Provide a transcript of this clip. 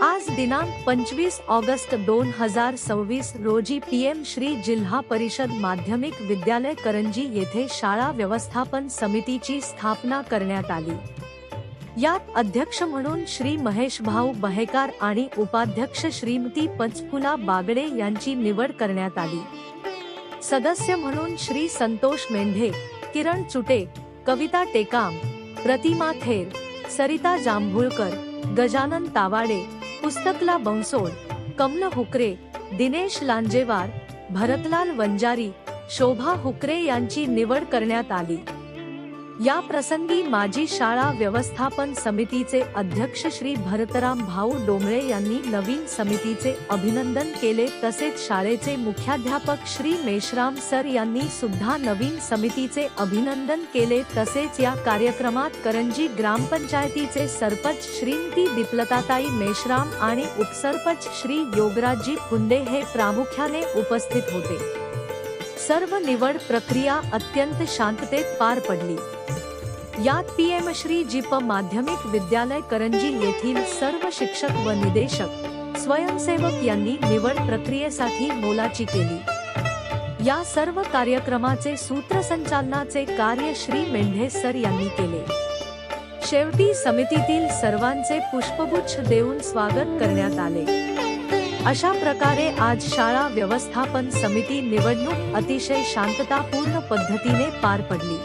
आज दिनांक 25 ऑगस्ट 2026 रोजी पीएम श्री जिल्हा परिषद माध्यमिक विद्यालय करंजी येथे शाळा व्यवस्थापन समितीची स्थापना करण्यात आली। यात अध्यक्ष म्हणून श्री महेश भाऊ बहेकार आणि उपाध्यक्ष श्रीमती पंचफुला बागडे यांची निवड करण्यात आली। सदस्य म्हणून श्री संतोष मेंढे, किरण चुटे, कविता टेकाम, प्रतिमा थेर, सरिता जांभूळकर, गजानन तावाडे, पुस्तकला बंसोड, कमल हुकरे, दिनेश लांजेवार, भरतलाल वंजारी, शोभा हुकरे यांची निवड करण्यात आली। या प्रसंगी माजी शाळा व्यवस्थापन समितीचे अध्यक्ष श्री भरतराम भाऊ डोंगळे यांनी नवीन समितीचे अभिनंदन केले, तसेच शाळेचे मुख्याध्यापक श्री मेश्राम सर यांनी सुद्धा नवीन समितीचे अभिनंदन केले। तसेच या कार्यक्रमात करंजी ग्रामपंचायतीचे सरपंच श्रीमती दीपलताताई मेश्राम आणि उपसरपंच श्री योगराजजी फुंडे हे प्रामुख्याने उपस्थित होते। सर्व निवड प्रक्रिया अत्यंत शांततेत पार पडली। यात पीएम श्री जिप माध्यमिक विद्यालय करंजी येथील सर्व शिक्षक व निदेशक, स्वयंसेवक यांनी निवड प्रक्रियेसाठी मोलाची केली। या सर्व कार्यक्रमाचे सूत्रसंचालनाचे कार्य श्री मेंढे सर यांनी केले। शेवटी समितीतील सर्वांचे पुष्पगुच्छ देऊन स्वागत करण्यात आले। अशा प्रकारे आज शाळा व्यवस्थापन समिती निवडणूक अतिशय शांततापूर्ण पद्धतीने पार पडली।